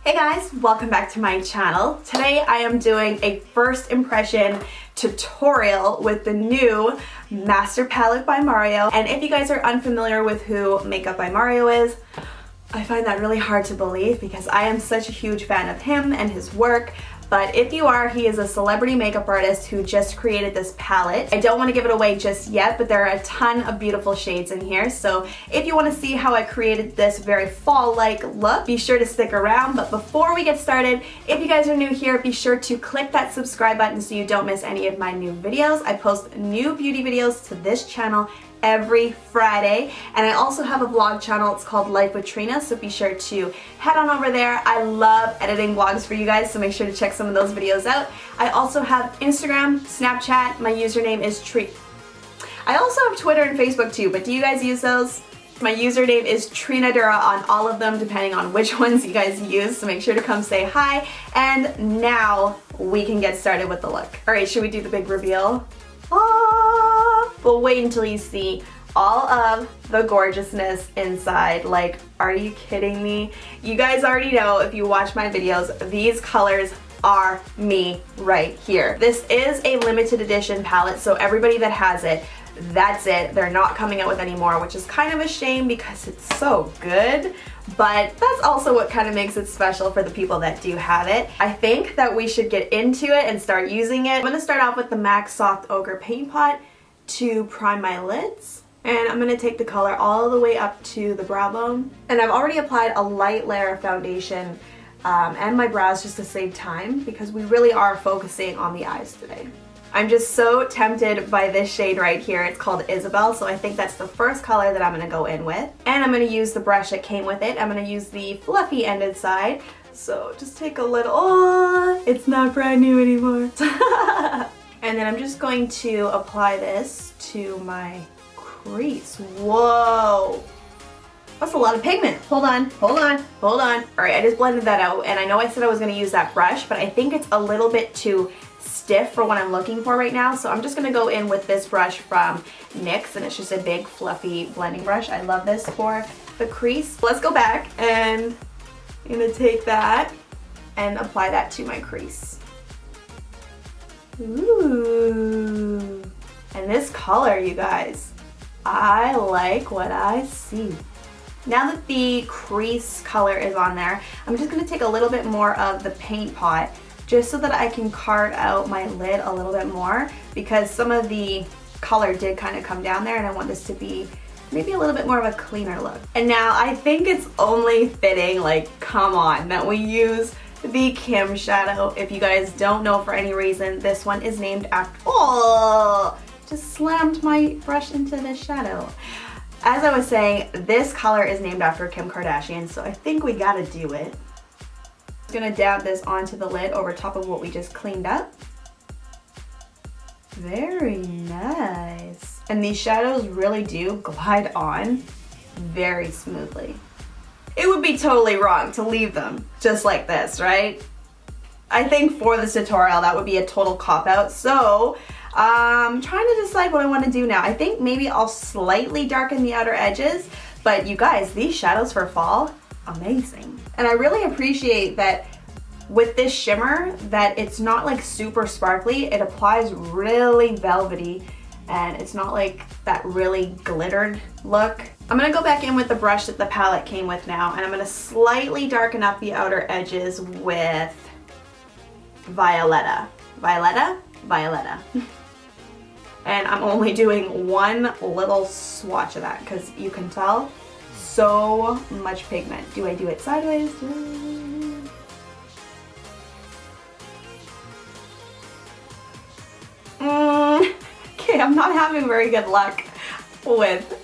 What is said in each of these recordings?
Hey guys, welcome back to my channel. Today I am doing a first impression tutorial with the new Master Palette by Mario. And if you guys are unfamiliar with who Makeup by Mario is, I find that really hard to believe because I am such a huge fan of him and his work. But if you are, he is a celebrity makeup artist who just created this palette. I don't want to give it away just yet, but there are a ton of beautiful shades in here. So if you want to see how I created this very fall-like look, be sure to stick around. But before we get started, if you guys are new here, be sure to click that subscribe button so you don't miss any of my new videos. I post new beauty videos to this channel every Friday, and I also have a vlog channel. It's called Life with Trina, so be sure to head on over there. I love editing vlogs for you guys, so make sure to check some of those videos out. I also have Instagram, Snapchat. My username is Trina. I also have Twitter and Facebook too, but do you guys use those? My username is TrinaDuhra on all of them, depending on which ones you guys use, so make sure to come say hi. And now we can get started with the look. Alright, should we do the big reveal? But wait until you see all of the gorgeousness inside. Like, are you kidding me? You guys already know, if you watch my videos, these colors are me right here. This is a limited edition palette, so everybody that has it, that's it. They're not coming out with any more, which is kind of a shame because it's so good. But that's also what kind of makes it special for the people that do have it. I think that we should get into it and start using it. I'm going to start off with the MAC Soft Ochre Paint Pot to prime my lids. And I'm going to take the color all the way up to the brow bone. And I've already applied a light layer of foundation and my brows just to save time because we really are focusing on the eyes today. I'm just so tempted by this shade right here. It's called Isabel, so I think that's the first color that I'm going to go in with. And I'm going to use the brush that came with it. I'm going to use the fluffy ended side. So just take a little, oh, it's not brand new anymore. And then I'm just going to apply this to my crease. Whoa! That's a lot of pigment. Hold on, hold on, hold on. All right, I just blended that out, and I know I said I was gonna use that brush, but I think it's a little bit too stiff for what I'm looking for right now, so I'm just gonna go in with this brush from NYX, and it's just a big fluffy blending brush. I love this for the crease. Let's go back, and I'm gonna take that and apply that to my crease. Ooh. And this color, you guys, I like what I see. Now that the crease color is on there, I'm just going to take a little bit more of the paint pot just so that I can carve out my lid a little bit more because some of the color did kind of come down there and I want this to be maybe a little bit more of a cleaner look. And now I think it's only fitting, like, come on, that we use the Kim shadow. If you guys don't know for any reason, this one is named after, oh, just slammed my brush into this shadow. As I was saying, this color is named after Kim Kardashian, so I think we gotta do it. I'm gonna dab this onto the lid over top of what we just cleaned up. Very nice. And these shadows really do glide on very smoothly. It would be totally wrong to leave them just like this, right? I think for this tutorial that would be a total cop-out, so I'm trying to decide what I want to do now. I think maybe I'll slightly darken the outer edges, but you guys, these shadows for fall, amazing. And I really appreciate that with this shimmer that it's not like super sparkly, it applies really velvety and it's not like that really glittered look. I'm gonna go back in with the brush that the palette came with now, and I'm gonna slightly darken up the outer edges with Violetta. Violetta? Violetta. And I'm only doing one little swatch of that because you can tell so much pigment. Do I do it sideways? Okay, I'm not having very good luck with,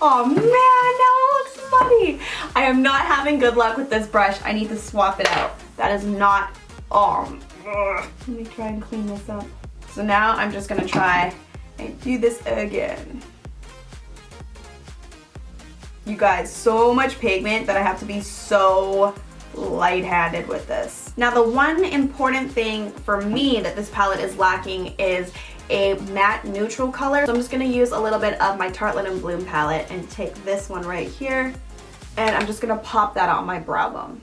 oh man, now it looks funny. I am not having good luck with this brush. I need to swap it out. That is not, let me try and clean this up. So now I'm just gonna try and do this again. You guys, so much pigment that I have to be so light-handed with this. Now the one important thing for me that this palette is lacking is a matte neutral color. So I'm just gonna use a little bit of my Tarte Linen Bloom palette and take this one right here, and I'm just gonna pop that on my brow bone.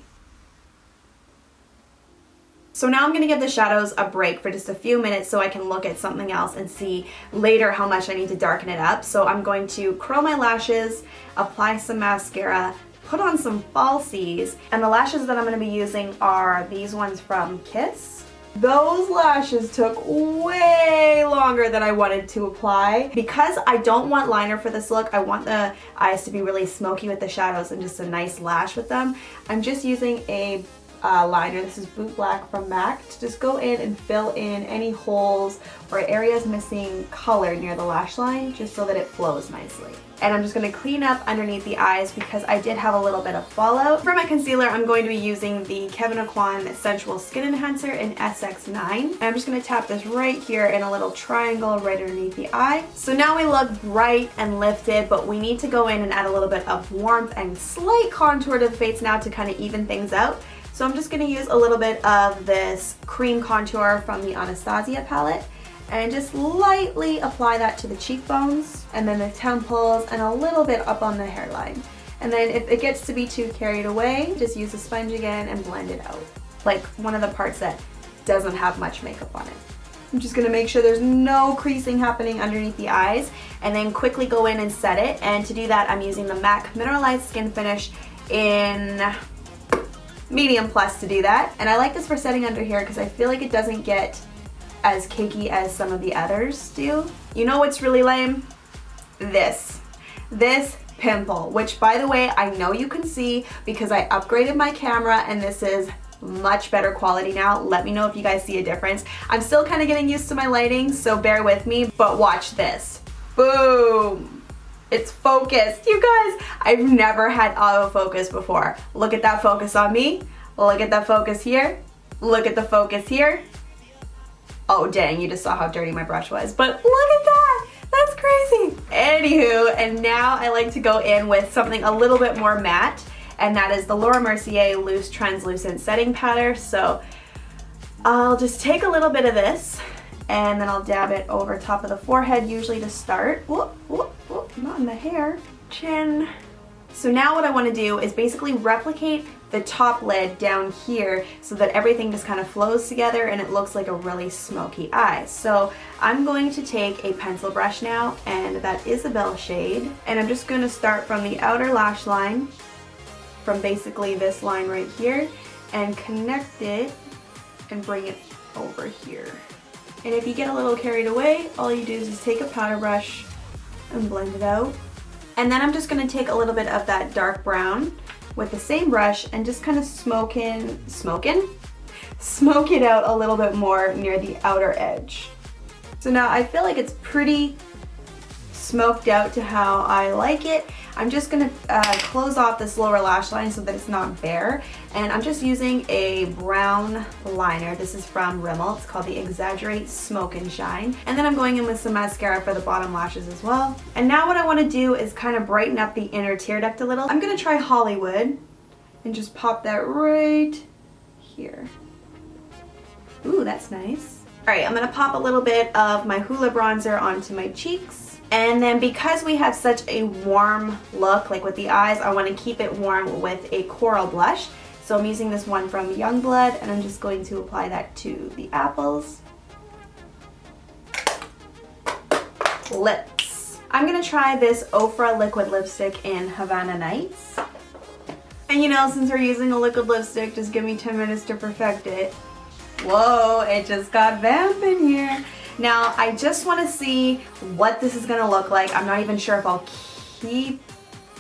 So now I'm going to give the shadows a break for just a few minutes so I can look at something else and see later how much I need to darken it up. So I'm going to curl my lashes, apply some mascara, put on some falsies, and the lashes that I'm going to be using are these ones from Kiss. Those lashes took way longer than I wanted to apply. Because I don't want liner for this look, I want the eyes to be really smoky with the shadows and just a nice lash with them. I'm just using a liner. This is Boot Black from MAC to just go in and fill in any holes or areas missing color near the lash line just so that it flows nicely. And I'm just going to clean up underneath the eyes because I did have a little bit of fallout. For my concealer, I'm going to be using the Kevyn Aucoin Sensual Skin Enhancer in SX9. And I'm just going to tap this right here in a little triangle right underneath the eye. So now we look bright and lifted, but we need to go in and add a little bit of warmth and slight contour to the face now to kind of even things out. So I'm just going to use a little bit of this cream contour from the Anastasia palette and just lightly apply that to the cheekbones and then the temples and a little bit up on the hairline. And then if it gets to be too carried away, just use a sponge again and blend it out. Like one of the parts that doesn't have much makeup on it. I'm just going to make sure there's no creasing happening underneath the eyes and then quickly go in and set it. And to do that, I'm using the MAC Mineralize Skin Finish in medium plus to do that. And I like this for setting under here because I feel like it doesn't get as cakey as some of the others do. You know what's really lame? This pimple, which by the way, I know you can see because I upgraded my camera and this is much better quality now. Let me know if you guys see a difference. I'm still kind of getting used to my lighting, so bear with me, but watch this. Boom! It's focused. You guys, I've never had autofocus before. Look at that focus on me. Look at that focus here. Look at the focus here. Oh dang, you just saw how dirty my brush was. But look at that! That's crazy! Anywho, and now I like to go in with something a little bit more matte, and that is the Mercier Loose Translucent Setting Powder. So I'll just take a little bit of this, and then I'll dab it over top of the forehead, usually to start. Whoop, whoop, whoop, not in the hair. Chin. So now what I want to do is basically replicate the top lid down here so that everything just kind of flows together and it looks like a really smoky eye. So I'm going to take a pencil brush now, and that Isabel shade, and I'm just going to start from the outer lash line, from basically this line right here, and connect it and bring it over here. And if you get a little carried away, all you do is just take a powder brush and blend it out. And then I'm just going to take a little bit of that dark brown with the same brush and just kind of smoke it out a little bit more near the outer edge. So now I feel like it's pretty smoked out to how I like it. I'm just going to close off this lower lash line so that it's not bare, and I'm just using a brown liner. This is from Rimmel. It's called the Exaggerate Smoke and Shine. And then I'm going in with some mascara for the bottom lashes as well. And now what I want to do is kind of brighten up the inner tear duct a little. I'm going to try Hollywood and just pop that right here. Ooh, that's nice. Alright, I'm going to pop a little bit of my Hoola bronzer onto my cheeks. And then because we have such a warm look, like with the eyes, I want to keep it warm with a coral blush. So I'm using this one from Youngblood, and I'm just going to apply that to the apples. Lips. I'm going to try this Ofra liquid lipstick in Havana Nights. And you know, since we're using a liquid lipstick, just give me 10 minutes to perfect it. Whoa, it just got vamp in here. Now, I just want to see what this is going to look like. I'm not even sure if I'll keep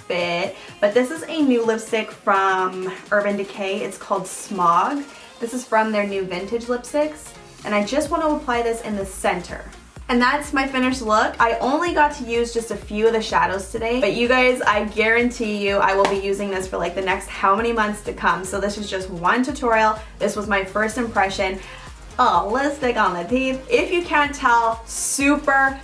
it, but this is a new lipstick from Urban Decay. It's called Smog. This is from their new vintage lipsticks, and I just want to apply this in the center. And that's my finished look. I only got to use just a few of the shadows today, but you guys, I guarantee you I will be using this for like the next how many months to come. So this is just one tutorial. This was my first impression. Oh, lipstick on the teeth. If you can't tell, super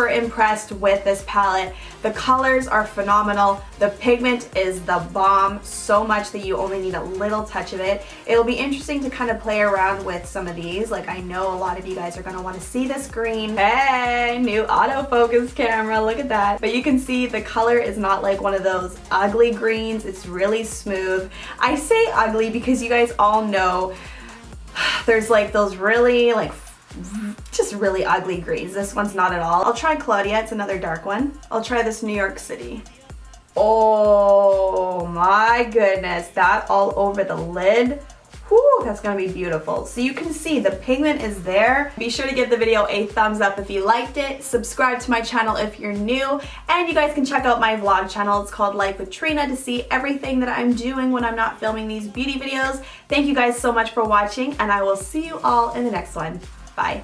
impressed with this palette. The colors are phenomenal. The pigment is the bomb, so much that you only need a little touch of it. It'll be interesting to kind of play around with some of these. Like, I know a lot of you guys are gonna want to see this green. Hey, new autofocus camera, look at that. But you can see the color is not like one of those ugly greens. It's really smooth. I say ugly because you guys all know There's like those really like just really ugly greens. This one's not at all. I'll try Claudia, it's another dark one. I'll try this New York City. Oh my goodness, that all over the lid. Whew, that's gonna be beautiful. So you can see the pigment is there. Be sure to give the video a thumbs up if you liked it. Subscribe to my channel if you're new. And you guys can check out my vlog channel. It's called Life with Trina to see everything that I'm doing when I'm not filming these beauty videos. Thank you guys so much for watching, and I will see you all in the next one. Bye.